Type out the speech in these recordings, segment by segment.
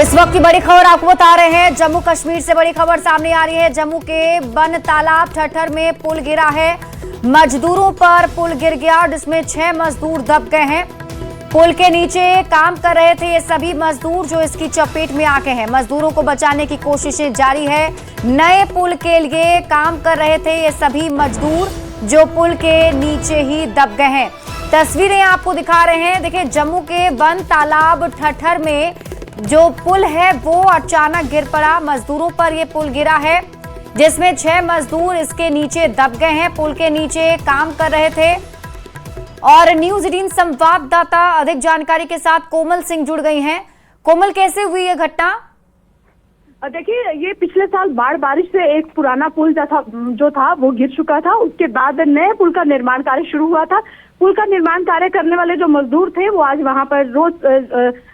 इस वक्त की बड़ी खबर आपको बता रहे हैं। जम्मू कश्मीर से बड़ी खबर सामने आ रही है। जम्मू के बन तालाब ठठर में पुल गिरा है। मजदूरों पर पुल गिर गया, जिसमें 6 मजदूर दब गए हैं। पुल के नीचे काम कर रहे थे ये सभी मजदूर, जो इसकी चपेट में आ गए हैं। मजदूरों को बचाने की कोशिशें जारी है। नए पुल के लिए काम कर रहे थे ये सभी मजदूर, जो पुल के नीचे ही दब गए हैं। तस्वीरें आपको दिखा रहे हैं। देखिए, जम्मू के बन तालाब ठठर में जो पुल है वो अचानक गिर पड़ा। मजदूरों पर ये पुल गिरा है, जिसमें 6 मजदूर इसके नीचे दब गए हैं। पुल के नीचे काम कर रहे थे। और न्यूज 18 संवाददाता अधिक जानकारी के साथ कोमल सिंह जुड़ गई हैं। कोमल, कैसे हुई ये घटना? देखिए, ये पिछले साल बारिश से एक पुराना पुल जो था वो गिर चुका था। उसके बाद नए पुल का निर्माण कार्य शुरू हुआ था। पुल का निर्माण कार्य करने वाले जो मजदूर थे वो आज वहां पर रोज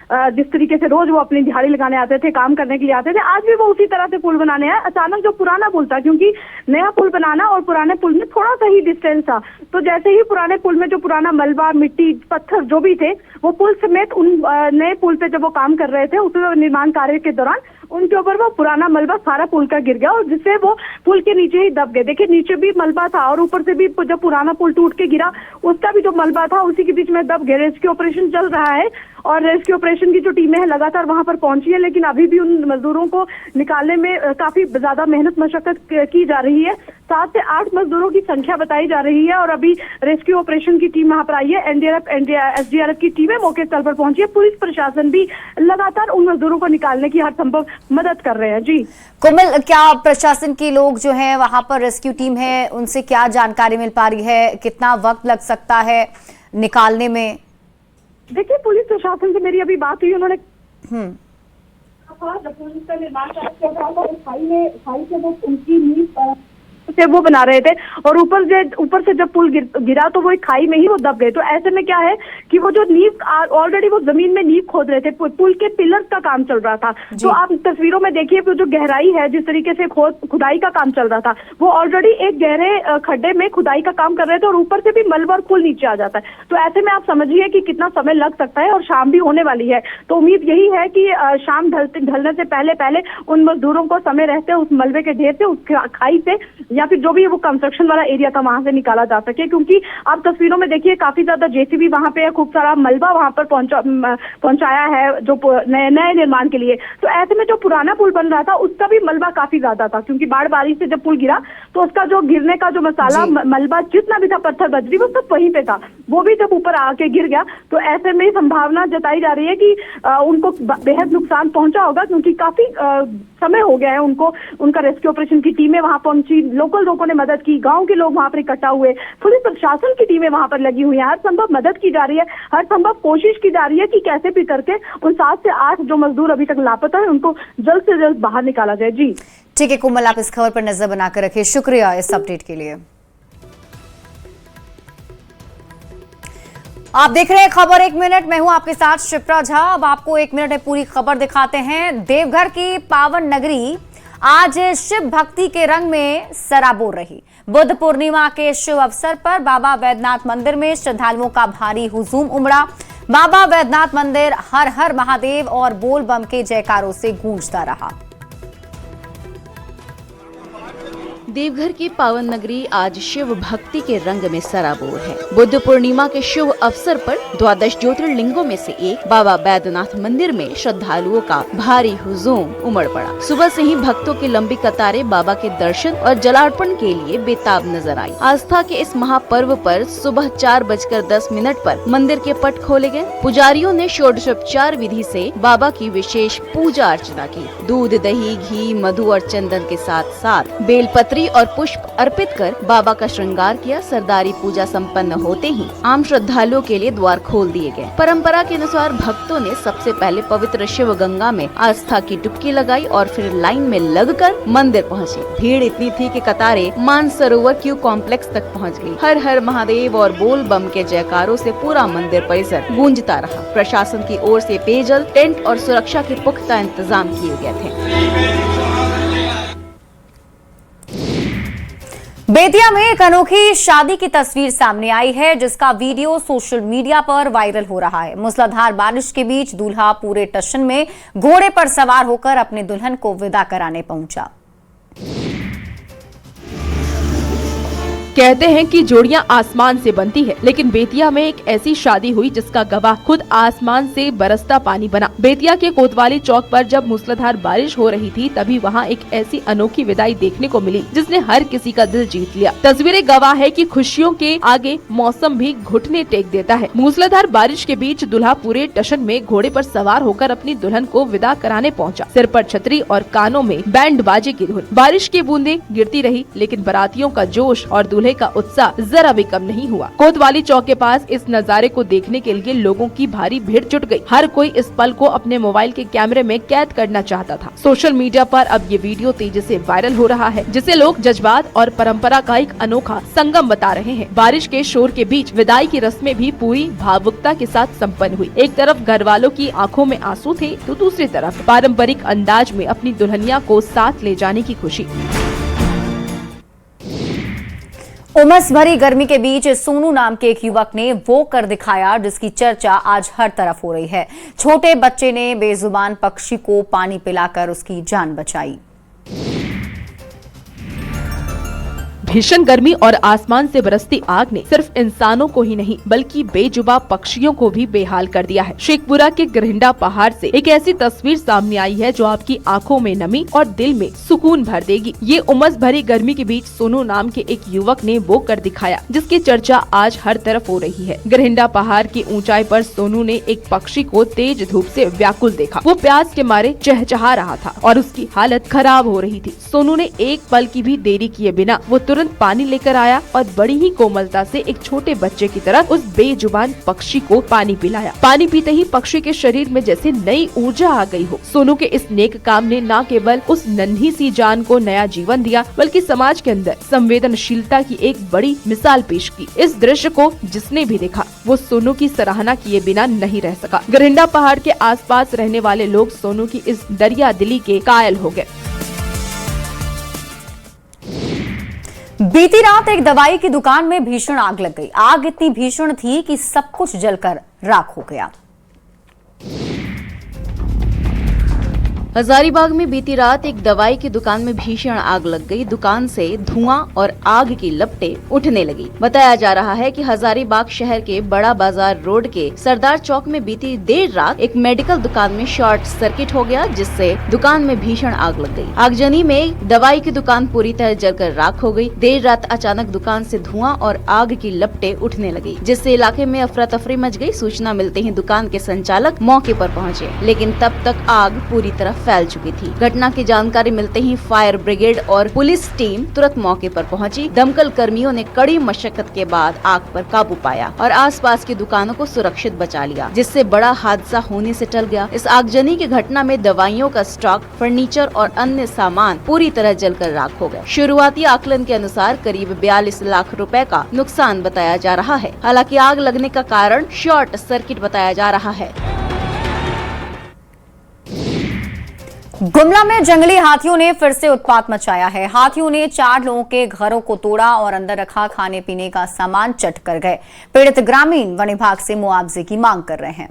जिस तरीके से रोज वो अपनी दिहाड़ी लगाने आते थे, काम करने के लिए आते थे, आज भी वो उसी तरह से पुल बनाने आए। अचानक जो पुराना पुल था, क्योंकि नया पुल बनाना और पुराने पुल में थोड़ा सा ही डिस्टेंस था, तो जैसे ही पुराने पुल में जो पुराना मलबा, मिट्टी, पत्थर जो भी थे, वो पुल समेत उन नए पुल पे जब वो काम कर रहे थे, उस निर्माण कार्य के दौरान उनके ऊपर वो पुराना मलबा सारा पुल का गिर गया और जिससे वो पुल के नीचे ही दब गए। देखिए, नीचे भी मलबा था और ऊपर से भी जब पुराना पुल टूट के गिरा, उसका भी जो मलबा था उसी के बीच में दब गए। रेस्क्यू ऑपरेशन चल रहा है और रेस्क्यू ऑपरेशन की जो टीमें हैं लगातार वहां पर पहुंची है, लेकिन अभी भी उन मजदूरों को निकालने में काफी ज्यादा मेहनत मशक्कत की जा रही है। 7 से 8 मजदूरों की संख्या बताई जा रही है और अभी रेस्क्यू ऑपरेशन की टीम वहां पर आई है। एनडीआरएफ, एसडीआरएफ की टीमें मौके स्थल पर पहुंची है। पुलिस प्रशासन भी लगातार उन मजदूरों को निकालने की हर संभव मदद कर रहे हैं। जी कोमल, क्या प्रशासन के लोग जो है वहां पर, रेस्क्यू टीम है, उनसे क्या जानकारी मिल पा रही है? कितना वक्त लग सकता है निकालने में? देखिए, पुलिस प्रशासन से मेरी अभी बात हुई, उन्होंने पुलिस का निर्माण कार्य चल रहा था, खाई से वो उनकी नींव से वो बना रहे थे और ऊपर से जब पुल गिरा तो वो एक खाई में ही वो दब गए। तो ऐसे में क्या है कि वो जो नींव ऑलरेडी वो जमीन में नींव खोद रहे थे, पुल के पिलर्स का काम चल रहा था। तो आप तस्वीरों में देखिए वो जो गहराई है, जिस तरीके से खुदाई का काम चल रहा था, वो ऑलरेडी एक गहरे खड्डे में खुदाई का काम कर रहे थे और ऊपर से भी मलबा और पुल नीचे आ जाता है। तो ऐसे में आप समझिए कि कितना समय लग सकता है और शाम भी होने वाली है। तो उम्मीद यही है कि शाम ढलने से पहले उन मजदूरों को समय रहते उस मलबे के ढेर से, उस खाई से, या फिर जो भी वो कंस्ट्रक्शन वाला एरिया था वहां से निकाला जा सके। क्योंकि आप तस्वीरों में देखिए काफी ज्यादा जेसीबी वहां पे खूब सारा मलबा वहां पर पहुंचाया है जो नए निर्माण के लिए। तो ऐसे में जो पुराना पुल बन रहा था उसका भी मलबा काफी ज्यादा था, क्योंकि बारिश से जब पुल गिरा तो उसका जो गिरने का जो मसाला, मलबा जितना भी था, पत्थर बजरी, वो सब वहीं पे था। वो भी जब ऊपर आके गिर गया तो ऐसे में संभावना जताई जा रही है कि उनको बेहद नुकसान पहुंचा होगा, क्योंकि काफी समय हो गया है उनको। उनका रेस्क्यू ऑपरेशन की टीमें वहां पहुंची, लोकल लोगों ने मदद की, गांव के लोग वहां पर इकट्ठा हुए, पुलिस प्रशासन की टीमें वहां पर लगी हुई है। हर संभव मदद की जा रही है, हर संभव कोशिश की जा रही है कि कैसे भी करके उन 7 से 8 जो मजदूर अभी तक लापता है उनको जल्द से जल्द बाहर निकाला जाए। जी ठीक है कोमल, आप इस खबर पर नजर बनाकर रखिए। शुक्रिया इस अपडेट के लिए। आप देख रहे हैं खबर 1 मिनट, मैं हूं आपके साथ शिप्रा झा। अब आपको 1 मिनट में पूरी खबर दिखाते हैं। देवघर की पावन नगरी आज शिव भक्ति के रंग में सराबोर रही। बुद्ध पूर्णिमा के शुभ अवसर पर बाबा वैद्यनाथ मंदिर में श्रद्धालुओं का भारी हुजूम उमड़ा। बाबा वैद्यनाथ मंदिर हर हर महादेव और बोल बम के जयकारों से गूंजता रहा। देवघर की पावन नगरी आज शिव भक्ति के रंग में सराबोर है। बुद्ध पूर्णिमा के शुभ अवसर पर 12 ज्योतिर्लिंगों में से एक बाबा वैद्यनाथ मंदिर में श्रद्धालुओं का भारी हुजूम उमड़ पड़ा। सुबह से ही भक्तों की लंबी कतारें बाबा के दर्शन और जलार्पण के लिए बेताब नजर आई। आस्था के इस महापर्व पर सुबह 4:10 पर मंदिर के पट खोले गए। पुजारियों ने षोडशोपचार विधि से बाबा की विशेष पूजा अर्चना की। दूध, दही, घी, मधु और चंदन के साथ साथ बेलपत्री और पुष्प अर्पित कर बाबा का श्रृंगार किया। सरदारी पूजा संपन्न होते ही आम श्रद्धालुओं के लिए द्वार खोल दिए गए। परंपरा के अनुसार भक्तों ने सबसे पहले पवित्र शिव गंगा में आस्था की डुबकी लगाई और फिर लाइन में लगकर मंदिर पहुंचे। भीड़ इतनी थी कि कतारें मानसरोवर क्यू कॉम्प्लेक्स तक पहुंच गई। हर हर महादेव और बोल बम के जयकारों से पूरा मंदिर परिसर गूंजता रहा। प्रशासन की ओर से पेयजल, टेंट और सुरक्षा के पुख्ता इंतजाम किए गए थे। बेतिया में एक अनोखी शादी की तस्वीर सामने आई है, जिसका वीडियो सोशल मीडिया पर वायरल हो रहा है। मूसलाधार बारिश के बीच दूल्हा पूरे टशन में घोड़े पर सवार होकर अपने दुल्हन को विदा कराने पहुंचा। कहते हैं कि जोड़ियां आसमान से बनती है, लेकिन बेतिया में एक ऐसी शादी हुई जिसका गवाह खुद आसमान से बरसता पानी बना। बेतिया के कोतवाली चौक पर जब मूसलाधार बारिश हो रही थी, तभी वहां एक ऐसी अनोखी विदाई देखने को मिली जिसने हर किसी का दिल जीत लिया। तस्वीरें गवाह है कि खुशियों के आगे मौसम भी घुटने टेक देता है। मूसलाधार बारिश के बीच दूल्हा पूरे टशन में घोड़े पर सवार होकर अपनी दुल्हन को विदा कराने पहुंचा। सिर पर छतरी और कानों में बैंड बाजे की धुन। बारिश की बूंदें गिरती रही, लेकिन बारातियों का जोश और दूल्हे का उत्साह जरा भी कम नहीं हुआ। कोतवाली चौक के पास इस नजारे को देखने के लिए लोगों की भारी भीड़ जुट गई। हर कोई इस पल को अपने मोबाइल के कैमरे में कैद करना चाहता था। सोशल मीडिया पर अब ये वीडियो तेजी से वायरल हो रहा है, जिसे लोग जज्बात और परंपरा का एक अनोखा संगम बता रहे हैं। बारिश के शोर के बीच विदाई की रस्में भी पूरी भावुकता के साथ संपन्न हुई। एक तरफ घर वालों की आंखों में आंसू थे, तो दूसरी तरफ पारंपरिक अंदाज में अपनी दुल्हनिया को साथ ले जाने की खुशी। उमस भरी गर्मी के बीच सोनू नाम के एक युवक ने वो कर दिखाया जिसकी चर्चा आज हर तरफ हो रही है। छोटे बच्चे ने बेजुबान पक्षी को पानी पिलाकर उसकी जान बचाई। भीषण गर्मी और आसमान से बरसती आग ने सिर्फ इंसानों को ही नहीं बल्कि बेजुबान पक्षियों को भी बेहाल कर दिया है। शेखपुरा के गरिंडा पहाड़ से एक ऐसी तस्वीर सामने आई है जो आपकी आंखों में नमी और दिल में सुकून भर देगी। ये उमस भरी गर्मी के बीच सोनू नाम के एक युवक ने वो कर दिखाया जिसकी चर्चा आज हर तरफ हो रही है। गरिंडा पहाड़ की ऊंचाई पर सोनू ने एक पक्षी को तेज धूप से व्याकुल देखा। वो प्यास के मारे चहचहा रहा था और उसकी हालत खराब हो रही थी। सोनू ने एक पल की भी देरी किए बिना वो तुरंत पानी लेकर आया और बड़ी ही कोमलता से एक छोटे बच्चे की तरह उस बेजुबान पक्षी को पानी पिलाया। पानी पीते ही पक्षी के शरीर में जैसे नई ऊर्जा आ गई हो। सोनू के इस नेक काम ने न केवल उस नन्ही सी जान को नया जीवन दिया, बल्कि समाज के अंदर संवेदनशीलता की एक बड़ी मिसाल पेश की। इस दृश्य को जिसने भी देखा वो सोनू की सराहना किए बिना नहीं रह सका। गरिंडा पहाड़ के आसपास रहने वाले लोग सोनू की इस दरिया दिली के कायल हो गए। बीती रात एक दवाई की दुकान में भीषण आग लग गई। आग इतनी भीषण थी कि सब कुछ जलकर राख हो गया। हजारीबाग में बीती रात एक दवाई की दुकान में भीषण आग लग गई। दुकान से धुआं और आग की लपटें उठने लगी। बताया जा रहा है कि हजारीबाग शहर के बड़ा बाजार रोड के सरदार चौक में बीती देर रात एक मेडिकल दुकान में शॉर्ट सर्किट हो गया, जिससे दुकान में भीषण आग लग गई। आगजनी में दवाई की दुकान पूरी तरह जलकर राख हो गई। देर रात अचानक दुकान से धुआं और आग की लपटें उठने लगी, जिससे इलाके में अफरा तफरी मच गई। सूचना मिलते ही दुकान के संचालक मौके पर पहुंचे, लेकिन तब तक आग पूरी तरह फैल चुकी थी। घटना की जानकारी मिलते ही फायर ब्रिगेड और पुलिस टीम तुरंत मौके पर पहुंची। दमकल कर्मियों ने कड़ी मशक्कत के बाद आग पर काबू पाया और आसपास की दुकानों को सुरक्षित बचा लिया, जिससे बड़ा हादसा होने से टल गया। इस आगजनी की घटना में दवाइयों का स्टॉक, फर्नीचर और अन्य सामान पूरी तरह जलकर राख हो गए। शुरुआती आकलन के अनुसार करीब 42 लाख रुपए का नुकसान बताया जा रहा है। हालांकि आग लगने का कारण शॉर्ट सर्किट बताया जा रहा है। गुमला में जंगली हाथियों ने फिर से उत्पात मचाया है। हाथियों ने 4 लोगों के घरों को तोड़ा और अंदर रखा खाने पीने का सामान चट कर गए। पीड़ित ग्रामीण वन विभाग से मुआवजे की मांग कर रहे हैं।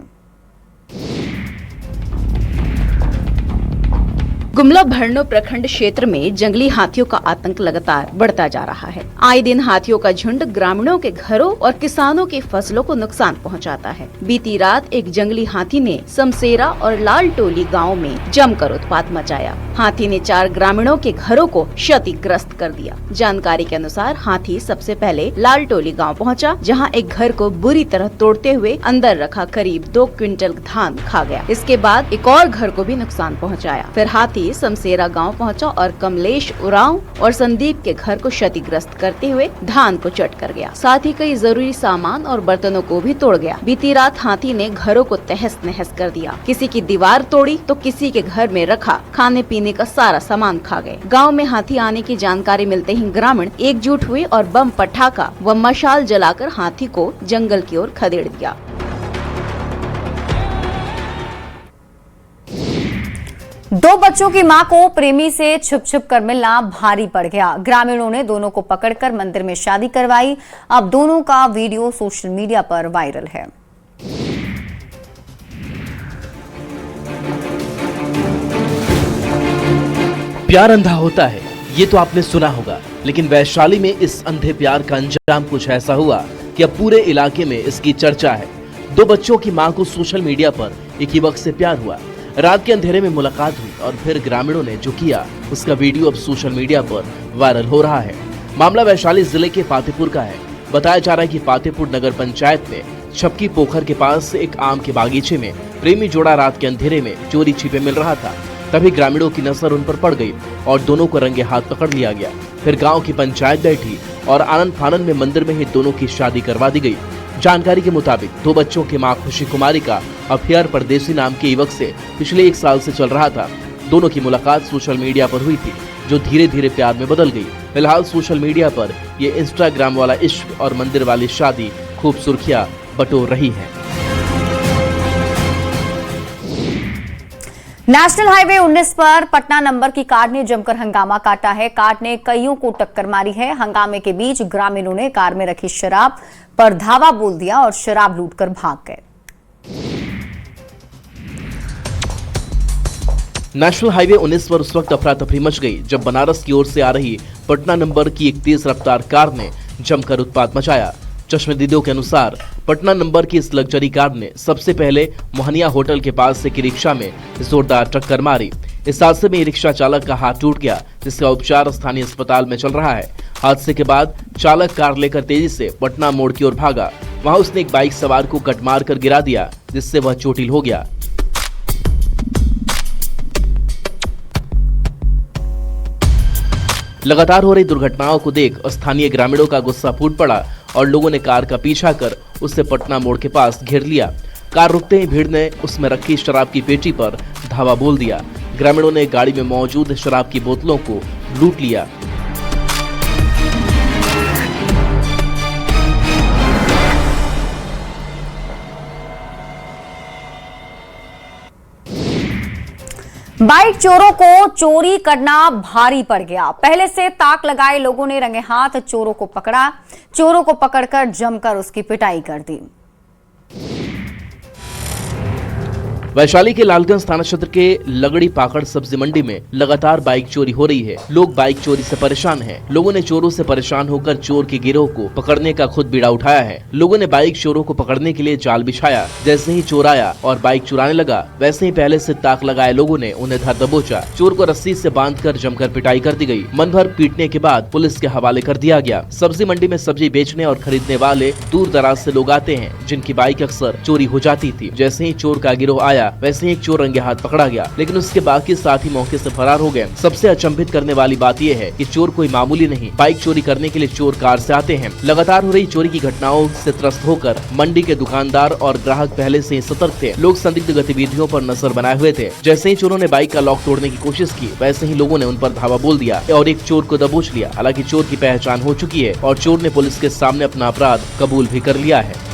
गुमला भरनो प्रखंड क्षेत्र में जंगली हाथियों का आतंक लगातार बढ़ता जा रहा है। आए दिन हाथियों का झुंड ग्रामीणों के घरों और किसानों की फसलों को नुकसान पहुंचाता है। बीती रात एक जंगली हाथी ने समसेरा और लाल टोली गाँव में जमकर उत्पात मचाया। हाथी ने 4 ग्रामीणों के घरों को क्षतिग्रस्त कर दिया। जानकारी के अनुसार हाथी सबसे पहले लाल टोली गाँव पहुँचा, जहाँ एक घर को बुरी तरह तोड़ते हुए अंदर रखा करीब 2 क्विंटल धान खा गया। इसके बाद एक और घर को भी नुकसान पहुँचाया। फिर हाथी समसेरा गांव पहुंचा और कमलेश उरांव और संदीप के घर को क्षतिग्रस्त करते हुए धान को चट कर गया। साथ ही कई जरूरी सामान और बर्तनों को भी तोड़ गया। बीती रात हाथी ने घरों को तहस नहस कर दिया। किसी की दीवार तोड़ी तो किसी के घर में रखा खाने पीने का सारा सामान खा गए। गाँव में हाथी आने की जानकारी मिलते ही ग्रामीण एकजुट हुए और बम पटाखा व मशाल जलाकर हाथी को जंगल की ओर खदेड़ दिया। दो बच्चों की मां को प्रेमी से छुप कर मिलना भारी पड़ गया। ग्रामीणों ने दोनों को पकड़कर मंदिर में शादी करवाई। अब दोनों का वीडियो सोशल मीडिया पर वायरल है। प्यार अंधा होता है, ये तो आपने सुना होगा, लेकिन वैशाली में इस अंधे प्यार का अंजाम कुछ ऐसा हुआ कि अब पूरे इलाके में इसकी चर्चा है। दो बच्चों की मां को सोशल मीडिया पर एक युवक से प्यार हुआ। रात के अंधेरे में मुलाकात हुई और फिर ग्रामीणों ने जो किया उसका वीडियो अब सोशल मीडिया पर वायरल हो रहा है। मामला वैशाली जिले के पातेपुर का है। बताया जा रहा है कि पातेपुर नगर पंचायत में छपकी पोखर के पास एक आम के बागीचे में प्रेमी जोड़ा रात के अंधेरे में चोरी छिपे मिल रहा था। तभी ग्रामीणों की नजर उन पर पड़ गई और दोनों को रंगे हाथ पकड़ लिया गया। फिर गांव की पंचायत बैठी और आनंद फानंद में मंदिर में ही दोनों की शादी करवा दी गई। जानकारी के मुताबिक दो बच्चों की मां खुशी कुमारी का अफेयर परदेसी नाम के युवक से पिछले 1 साल से चल रहा था। दोनों की मुलाकात सोशल मीडिया पर हुई थी, जो धीरे धीरे प्यार में बदल गई। फिलहाल सोशल मीडिया पर ये इंस्टाग्राम वाला इश्क और मंदिर वाली शादी खूब सुर्खियां बटोर रही है। नेशनल हाईवे 19 पर पटना नंबर की कार ने जमकर हंगामा काटा है। कार ने कईयों को टक्कर मारी है। हंगामे के बीच ग्रामीणों ने कार में रखी शराब पर धावा बोल दिया और शराब लूटकर भाग गए। नेशनल हाईवे 19 पर उस वक्त अफरा तफरी मच गई जब बनारस की ओर से आ रही पटना नंबर की एक तेज रफ्तार कार ने जमकर उत्पात मचाया। चश्मदीदों के अनुसार पटना नंबर की इस लग्जरी कार ने सबसे पहले मोहनिया होटल के पास से रिक्शा में जोरदार टक्कर मारी। इस हादसे में रिक्शा चालक का हाथ टूट गया, जिसका उपचार स्थानीय अस्पताल में चल रहा है। हादसे के बाद चालक कार लेकर तेजी से पटना मोड़ की ओर भागा। वहां उसने एक बाइक सवार को कट मार कर गिरा दिया, जिससे वह चोटिल हो गया। लगातार हो रही दुर्घटनाओं को देख स्थानीय ग्रामीणों का गुस्सा फूट पड़ा और लोगों ने कार का पीछा कर उसे पटना मोड़ के पास घेर लिया। कार रुकते ही भीड़ ने उसमें रखी शराब की पेटी पर धावा बोल दिया। ग्रामीणों ने गाड़ी में मौजूद शराब की बोतलों को लूट लिया। बाइक चोरों को चोरी करना भारी पड़ गया। पहले से ताक लगाए लोगों ने रंगे हाथ चोरों को पकड़ा। चोरों को पकड़कर जमकर उसकी पिटाई कर दी। वैशाली के लालगंज थाना क्षेत्र के लगड़ी पाकड़ सब्जी मंडी में लगातार बाइक चोरी हो रही है। लोग बाइक चोरी से परेशान हैं। लोगों ने चोरों से परेशान होकर चोर के गिरोह को पकड़ने का खुद बीड़ा उठाया है। लोगों ने बाइक चोरों को पकड़ने के लिए जाल बिछाया। जैसे ही चोर आया और बाइक चुराने लगा, वैसे ही पहले से ताक लगाए लोगों ने उन्हें धर दबोचा। चोर को रस्सी से बांधकर जमकर पिटाई कर दी गई। मन भर पीटने के बाद पुलिस के हवाले कर दिया गया। सब्जी मंडी में सब्जी बेचने और खरीदने वाले दूर दराज से लोग आते हैं, जिनकी बाइक अक्सर चोरी हो जाती थी। जैसे ही चोर का गिरोह आया, वैसे ही एक चोर रंगे हाथ पकड़ा गया, लेकिन उसके बाकी साथी मौके से फरार हो गए। सबसे अचंभित करने वाली बात यह है कि चोर कोई मामूली नहीं, बाइक चोरी करने के लिए चोर कार से आते हैं। लगातार हो रही चोरी की घटनाओं से त्रस्त होकर मंडी के दुकानदार और ग्राहक पहले से ही सतर्क थे। लोग संदिग्ध गतिविधियों पर नजर बनाए हुए थे। जैसे ही चोरों ने बाइक का लॉक तोड़ने की कोशिश की, वैसे ही लोगों ने उन पर धावा बोल दिया और एक चोर को दबोच लिया। हालांकि चोर की पहचान हो चुकी है और चोर ने पुलिस के सामने अपना अपराध कबूल भी कर लिया है।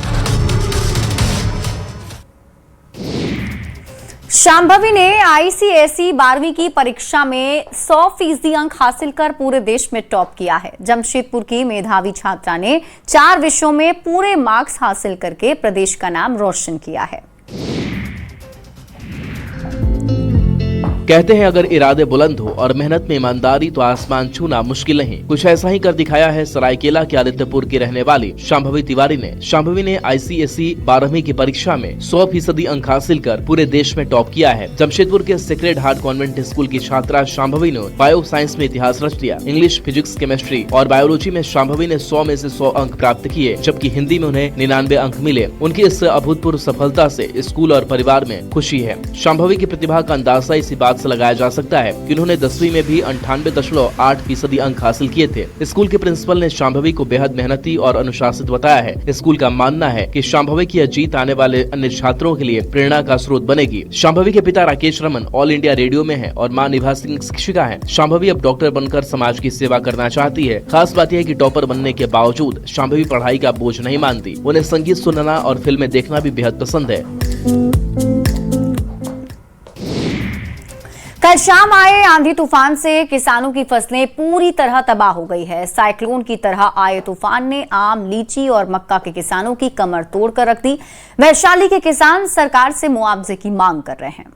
शांभवी ने आईसीएसई 12वीं की परीक्षा में 100% अंक हासिल कर पूरे देश में टॉप किया है। जमशेदपुर की मेधावी छात्रा ने 4 विषयों में पूरे मार्क्स हासिल करके प्रदेश का नाम रोशन किया है। कहते हैं अगर इरादे बुलंद हो और मेहनत में ईमानदारी तो आसमान छूना मुश्किल नहीं। कुछ ऐसा ही कर दिखाया है सरायकेला के आदित्यपुर की रहने वाली शांभवी तिवारी ने। शांभवी ने आईसीएसई 12वीं की परीक्षा में 100% अंक हासिल कर पूरे देश में टॉप किया है। जमशेदपुर के सेक्रेड हार्ट कॉन्वेंट स्कूल की छात्रा शांभवी ने बायो साइंस में इतिहास रच दिया। इंग्लिश, फिजिक्स, केमिस्ट्री और बायोलॉजी में शांभवी ने 100 में से 100 अंक प्राप्त किए, जबकि हिंदी में उन्हें 99 अंक मिले। उनकी इस अभूतपूर्व सफलता से स्कूल और परिवार में खुशी है। शांभवी की प्रतिभा का अंदाजा इसी बात से लगाया जा सकता है कि उन्होंने 10वीं में भी 98.8% अंक हासिल किए थे। स्कूल के प्रिंसिपल ने शांभवी को बेहद मेहनती और अनुशासित बताया है। स्कूल का मानना है कि शांभवी की यह जीत आने वाले अन्य छात्रों के लिए प्रेरणा का स्रोत बनेगी। शांभवी के पिता Rakesh Raman all India radio में है और मां निभा सिंह शिक्षिका है। शांभवी अब डॉक्टर बनकर समाज की सेवा करना चाहती है। खास बात यह है कि टॉपर बनने के बावजूद शांभवी पढ़ाई का बोझ नहीं मानती। उन्हें संगीत सुनना और फिल्में देखना भी बेहद पसंद है। कल शाम आए आंधी तूफान से किसानों की फसलें पूरी तरह तबाह हो गई है। साइक्लोन की तरह आए तूफान ने आम, लीची और मक्का के किसानों की कमर तोड़ कर रख दी। वैशाली के किसान सरकार से मुआवजे की मांग कर रहे हैं।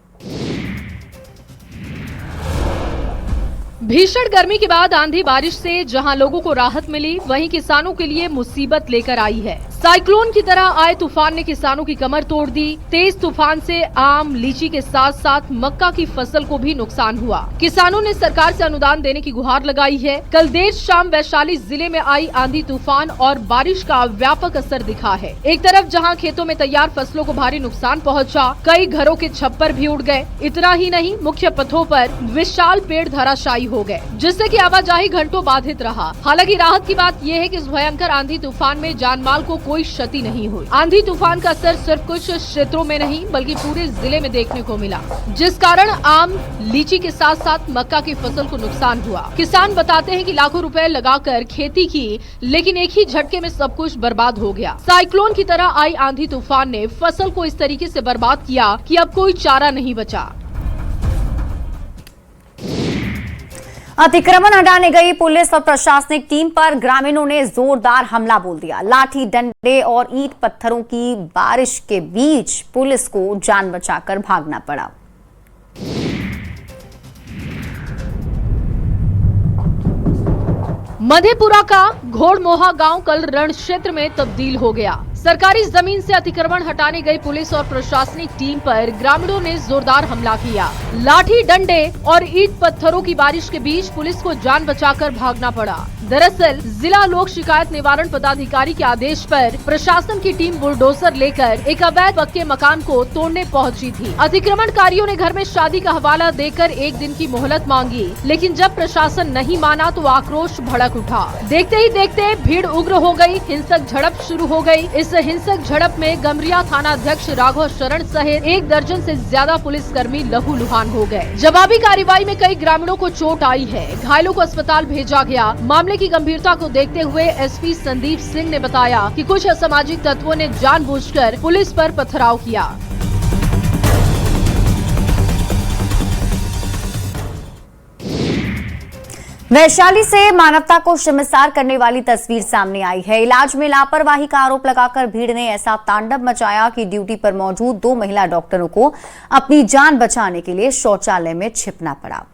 भीषण गर्मी के बाद आंधी बारिश से जहां लोगों को राहत मिली, वहीं किसानों के लिए मुसीबत लेकर आई है। साइक्लोन की तरह आए तूफान ने किसानों की कमर तोड़ दी। तेज तूफान से आम, लीची के साथ साथ मक्का की फसल को भी नुकसान हुआ। किसानों ने सरकार से अनुदान देने की गुहार लगाई है। कल देर शाम वैशाली जिले में आई आंधी तूफान और बारिश का व्यापक असर दिखा है। एक तरफ जहां खेतों में तैयार फसलों को भारी नुकसान पहुंचा, कई घरों के छप्पर भी उड़ गए। इतना ही नहीं, मुख्य पथों पर विशाल पेड़ धराशायी हो गए, जिससे कि आवाजाही घंटों बाधित रहा। हालांकि राहत की बात यह है कि इस भयंकर आंधी तूफान में जान माल को कोई क्षति नहीं हुई। आंधी तूफान का असर सिर्फ कुछ क्षेत्रों में नहीं बल्कि पूरे जिले में देखने को मिला, जिस कारण आम, लीची के साथ साथ मक्का की फसल को नुकसान हुआ। किसान बताते हैं कि लाखों रुपए लगाकर खेती की, लेकिन एक ही झटके में सब कुछ बर्बाद हो गया। साइक्लोन की तरह आई आंधी तूफान ने फसल को इस तरीके से बर्बाद किया कि अब कोई चारा नहीं बचा। अतिक्रमण हटाने गई पुलिस और प्रशासनिक टीम पर ग्रामीणों ने जोरदार हमला बोल दिया। लाठी, डंडे और ईंट पत्थरों की बारिश के बीच पुलिस को जान बचाकर भागना पड़ा। मधेपुरा का घोड़मोहा गांव कल रण क्षेत्र में तब्दील हो गया। सरकारी जमीन से अतिक्रमण हटाने गई पुलिस और प्रशासनिक टीम पर ग्रामीणों ने जोरदार हमला किया। लाठी, डंडे और ईंट पत्थरों की बारिश के बीच पुलिस को जान बचाकर भागना पड़ा। दरअसल जिला लोक शिकायत निवारण पदाधिकारी के आदेश पर प्रशासन की टीम बुलडोजर लेकर एक अवैध पक्के मकान को तोड़ने पहुंची थी। अतिक्रमणकारियों ने घर में शादी का हवाला देकर एक दिन की मोहलत मांगी, लेकिन जब प्रशासन नहीं माना तो आक्रोश भड़क उठा। देखते ही देखते भीड़ उग्र हो गई, हिंसक झड़प शुरू हो गई। इस हिंसक झड़प में गमरिया थाना अध्यक्ष राघव शरण सहित 1 दर्जन से ज्यादा पुलिसकर्मी लहूलुहान हो गए। जवाबी कार्रवाई में कई ग्रामीणों को चोट आई है। घायलों को अस्पताल भेजा गया। मामले की गंभीरता को देखते हुए एसपी संदीप सिंह ने बताया कि कुछ असामाजिक तत्वों ने जानबूझकर पुलिस पर पथराव किया। वैशाली से मानवता को शर्मसार करने वाली तस्वीर सामने आई है। इलाज में लापरवाही का आरोप लगाकर भीड़ ने ऐसा तांडव मचाया कि ड्यूटी पर मौजूद 2 महिला डॉक्टरों को अपनी जान बचाने के लिए शौचालय में छिपना पड़ा।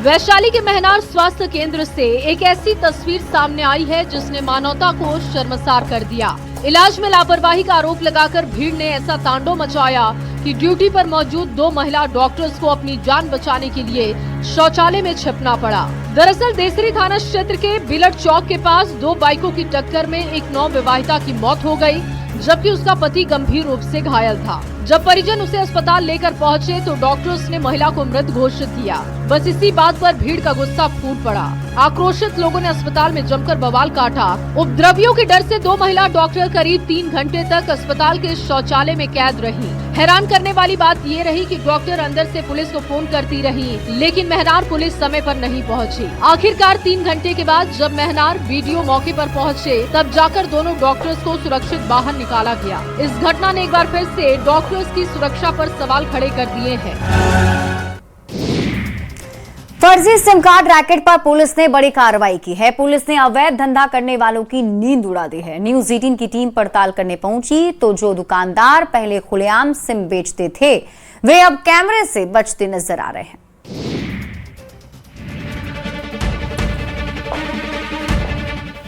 वैशाली के महनार स्वास्थ्य केंद्र से एक ऐसी तस्वीर सामने आई है जिसने मानवता को शर्मसार कर दिया। इलाज में लापरवाही का आरोप लगाकर भीड़ ने ऐसा तांडव मचाया कि ड्यूटी पर मौजूद 2 महिला डॉक्टर्स को अपनी जान बचाने के लिए शौचालय में छिपना पड़ा। दरअसल देसरी थाना क्षेत्र के बिलट चौक के पास 2 बाइकों की टक्कर में एक नवविवाहिता की मौत हो गई, जबकि उसका पति गंभीर रूप से घायल था। जब परिजन उसे अस्पताल लेकर पहुंचे तो डॉक्टर्स ने महिला को मृत घोषित किया। बस इसी बात पर भीड़ का गुस्सा फूट पड़ा। आक्रोशित लोगों ने अस्पताल में जमकर बवाल काटा। उपद्रवियों के डर से 2 महिला डॉक्टर करीब 3 घंटे तक अस्पताल के शौचालय में कैद रही। हैरान करने वाली बात ये रही कि डॉक्टर अंदर से पुलिस को फोन करती रही, लेकिन महनार पुलिस समय पर नहीं पहुंची। आखिरकार 3 घंटे के बाद जब महनार वीडियो मौके पर पहुंचे, तब जाकर दोनों डॉक्टर्स को सुरक्षित बाहर निकाला गया। इस घटना ने एक बार फिर से डॉक्टर्स की सुरक्षा पर सवाल खड़े कर दिए हैं। फर्जी सिम कार्ड रैकेट पर पुलिस ने बड़ी कार्रवाई की है। पुलिस ने अवैध धंधा करने वालों की नींद उड़ा दी है। न्यूज 18 की टीम पड़ताल करने पहुंची तो जो दुकानदार पहले खुलेआम सिम बेचते थे, वे अब कैमरे से बचते नजर आ रहे हैं।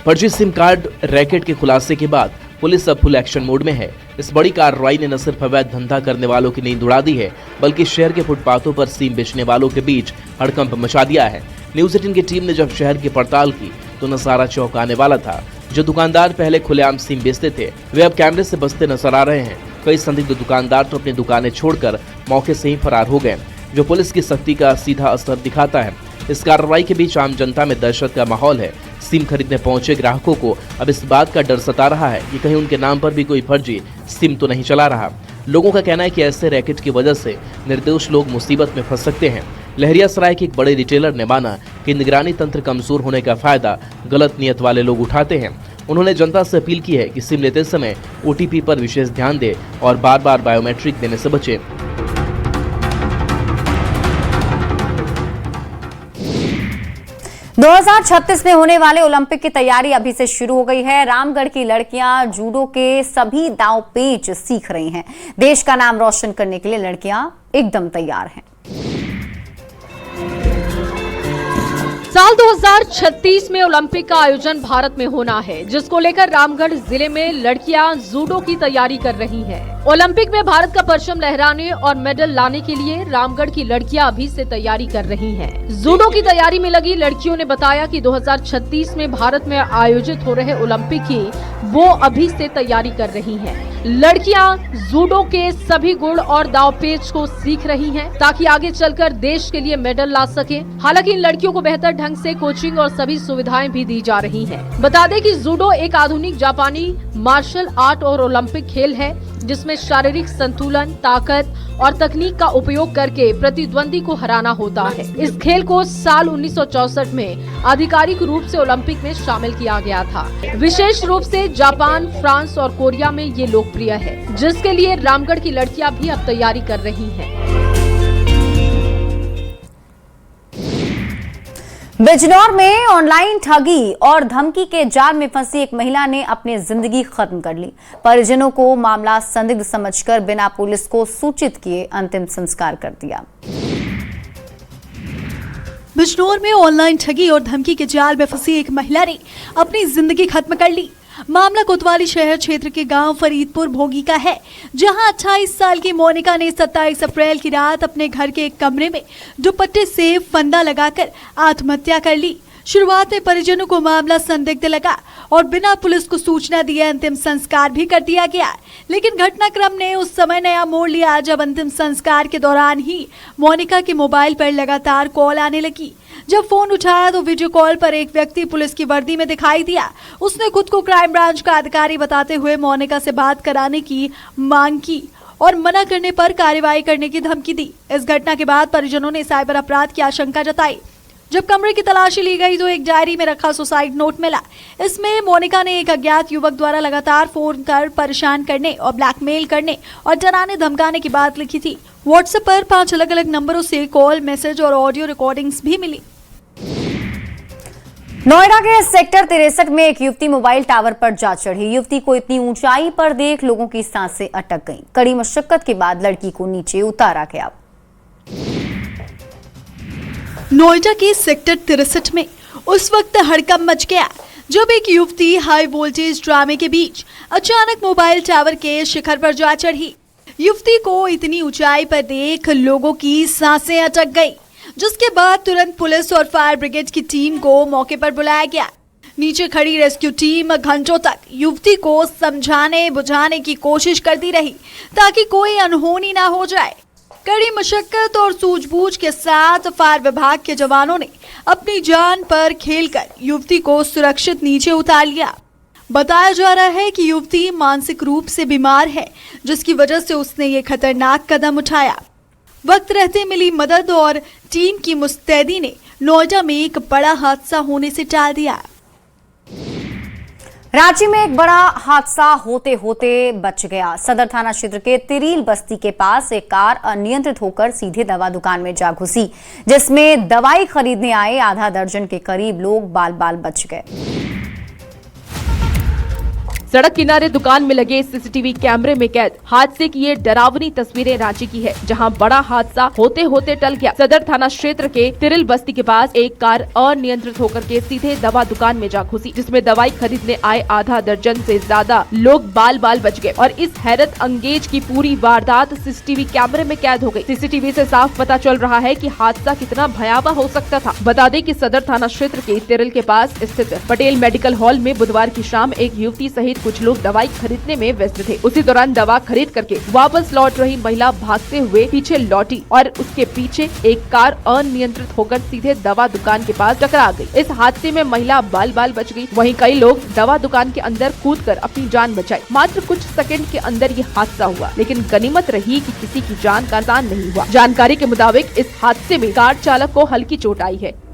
फर्जी सिम कार्ड रैकेट के खुलासे के बाद पुलिस अब फुल एक्शन मोड में है। इस बड़ी कार्रवाई ने न सिर्फ अवैध धंधा करने वालों की नींद उड़ा दी है, बल्कि शहर के फुटपाथों पर सिम बेचने वालों के बीच हड़कंप मचा दिया है। न्यूज 18 की टीम ने जब शहर की पड़ताल की तो नजारा चौंकाने वाला था। जो दुकानदार पहले खुलेआम सिम बेचते थे, वे अब कैमरे से बचते नजर आ रहे हैं। कई संदिग्ध दुकानदार तो अपनी दुकानें छोड़कर मौके से ही फरार हो गए, जो पुलिस की सख्ती का सीधा असर दिखाता है। इस कार्रवाई के बीच आम जनता में दहशत का माहौल है। सिम खरीदने पहुंचे ग्राहकों को अब इस बात का डर सता रहा है कि कहीं उनके नाम पर भी कोई फर्जी सिम तो नहीं चला रहा। लोगों का कहना है कि ऐसे रैकेट की वजह से निर्दोष लोग मुसीबत में फंस सकते हैं। लहरियासराय के एक बड़े रिटेलर ने माना कि निगरानी तंत्र कमजोर होने का फायदा गलत नियत वाले लोग उठाते हैं। उन्होंने जनता से अपील की है कि सिम लेते समय OTP पर विशेष ध्यान दे और बार बार बायोमेट्रिक देने से बचे। दो 2036 में होने वाले ओलंपिक की तैयारी अभी से शुरू हो गई है। रामगढ़ की लड़कियां जूडो के सभी दांव पेच सीख रही हैं। देश का नाम रोशन करने के लिए लड़कियां एकदम तैयार हैं। साल 2036 में ओलंपिक का आयोजन भारत में होना है, जिसको लेकर रामगढ़ जिले में लड़कियां जूडो की तैयारी कर रही हैं। ओलंपिक में भारत का परचम लहराने और मेडल लाने के लिए रामगढ़ की लड़कियां अभी से तैयारी कर रही हैं। जूडो की तैयारी में लगी लड़कियों ने बताया कि 2036 में भारत में आयोजित हो रहे ओलंपिक की वो अभी से तैयारी कर रही हैं। लड़कियां जूडो के सभी गुण और दांवपेच को सीख रही हैं ताकि आगे चलकर देश के लिए मेडल ला सके। हालांकि इन लड़कियों को बेहतर ढंग से कोचिंग और सभी सुविधाएं भी दी जा रही हैं। बता दें कि जूडो एक आधुनिक जापानी मार्शल आर्ट और ओलंपिक खेल है, जिसमें शारीरिक संतुलन, ताकत और तकनीक का उपयोग करके प्रतिद्वंदी को हराना होता है। इस खेल को साल 1964 में आधिकारिक रूप से ओलंपिक में शामिल किया गया था। विशेष रूप से जापान, फ्रांस और कोरिया में ये लोकप्रिय है, जिसके लिए रामगढ़ की लड़कियां भी अब तैयारी कर रही हैं। बिजनौर में ऑनलाइन ठगी और धमकी के जाल में फंसी एक महिला ने अपनी जिंदगी खत्म कर ली। परिजनों को मामला संदिग्ध समझकर बिना पुलिस को सूचित किए अंतिम संस्कार कर दिया। बिजनौर में ऑनलाइन ठगी और धमकी के जाल में फंसी एक महिला ने अपनी जिंदगी खत्म कर ली। मामला कोतवाली शहर क्षेत्र के गांव फरीदपुर भोगी का है, जहां 28 साल की मोनिका ने 27 अप्रैल की रात अपने घर के एक कमरे में दुपट्टे से फंदा लगाकर आत्महत्या कर ली। शुरुआत में परिजनों को मामला संदिग्ध लगा और बिना पुलिस को सूचना दिए अंतिम संस्कार भी कर दिया गया। लेकिन घटनाक्रम ने उस समय नया मोड़ लिया जब अंतिम संस्कार के दौरान ही मोनिका के मोबाइल पर लगातार कॉल आने लगी। जब फोन उठाया तो वीडियो कॉल पर एक व्यक्ति पुलिस की वर्दी में दिखाई दिया। उसने खुद को क्राइम ब्रांच का अधिकारी बताते हुए मोनिका से बात कराने की मांग की और मना करने पर कार्रवाई करने की धमकी दी। इस घटना के बाद परिजनों ने साइबर अपराध की आशंका जताई। जब कमरे की तलाशी ली गई तो एक डायरी में रखा सुसाइड नोट मिला। इसमें मोनिका ने एक अज्ञात युवक द्वारा लगातार फोन कर परेशान करने और ब्लैकमेल करने और डराने धमकाने की बात लिखी थी। व्हाट्सएप पर 5 अलग-अलग नंबरों से कॉल, मैसेज और ऑडियो रिकॉर्डिंग्स भी मिली। नोएडा के सेक्टर 63 में एक युवती मोबाइल टावर पर जा चढ़ी। युवती को इतनी ऊंचाई पर देख लोगों की सांसें अटक गईं। कड़ी मशक्कत के बाद लड़की को नीचे उतारा गया। नोएडा के सेक्टर 63 में उस वक्त हड़कंप मच गया जब एक युवती हाई वोल्टेज ड्रामे के बीच अचानक मोबाइल टावर के शिखर पर जा चढ़ी। युवती को इतनी ऊंचाई पर देख लोगों की सांसें अटक गई, जिसके बाद तुरंत पुलिस और फायर ब्रिगेड की टीम को मौके पर बुलाया गया। नीचे खड़ी रेस्क्यू टीम घंटों तक युवती को समझाने बुझाने की कोशिश करती रही ताकि कोई अनहोनी ना हो जाए। कड़ी मशक्कत और सूझबूझ के साथ फायर विभाग के जवानों ने अपनी जान पर खेलकर युवती को सुरक्षित नीचे उतार लिया। बताया जा रहा है कि युवती मानसिक रूप से बीमार है, जिसकी वजह से उसने ये खतरनाक कदम उठाया। वक्त रहते मिली मदद और टीम की मुस्तैदी ने नोएडा में एक बड़ा हादसा होने से टाल दिया। रांची में एक बड़ा हादसा होते होते बच गया। सदर थाना क्षेत्र के तिरील बस्ती के पास एक कार अनियंत्रित होकर सीधे दवा दुकान में जा घुसी, जिसमें दवाई खरीदने आए आधा दर्जन के करीब लोग बाल बाल बच गए। सड़क किनारे दुकान में लगे सीसीटीवी कैमरे में कैद हादसे की ये डरावनी तस्वीरें रांची की है, जहां बड़ा हादसा होते होते टल गया। सदर थाना क्षेत्र के तिरिल बस्ती के पास एक कार अनियंत्रित होकर के सीधे दवा दुकान में जा घुसी, जिसमें दवाई खरीदने आए आधा दर्जन से ज्यादा लोग बाल बाल बच गए और इस हैरत अंगेज की पूरी वारदात सीसीटीवी कैमरे में कैद हो गई। सीसीटीवी से साफ पता चल रहा है कि हादसा कितना भयावह हो सकता था। बता दें कि सदर थाना क्षेत्र के तिरिल के पास स्थित पटेल मेडिकल हॉल में बुधवार की शाम एक युवती सहित कुछ लोग दवाई खरीदने में व्यस्त थे। उसी दौरान दवा खरीद करके वापस लौट रही महिला भागते हुए पीछे लौटी और उसके पीछे एक कार अनियंत्रित होकर सीधे दवा दुकान के पास टकरा गई। इस हादसे में महिला बाल बाल बच गई। वहीं कई लोग दवा दुकान के अंदर कूदकर अपनी जान बचाई। मात्र कुछ सेकंड के अंदर ये हादसा हुआ, लेकिन गनीमत रही कि किसी की जान का नुकसान नहीं हुआ। जानकारी के मुताबिक इस हादसे में कार चालक को हल्की चोट आई है।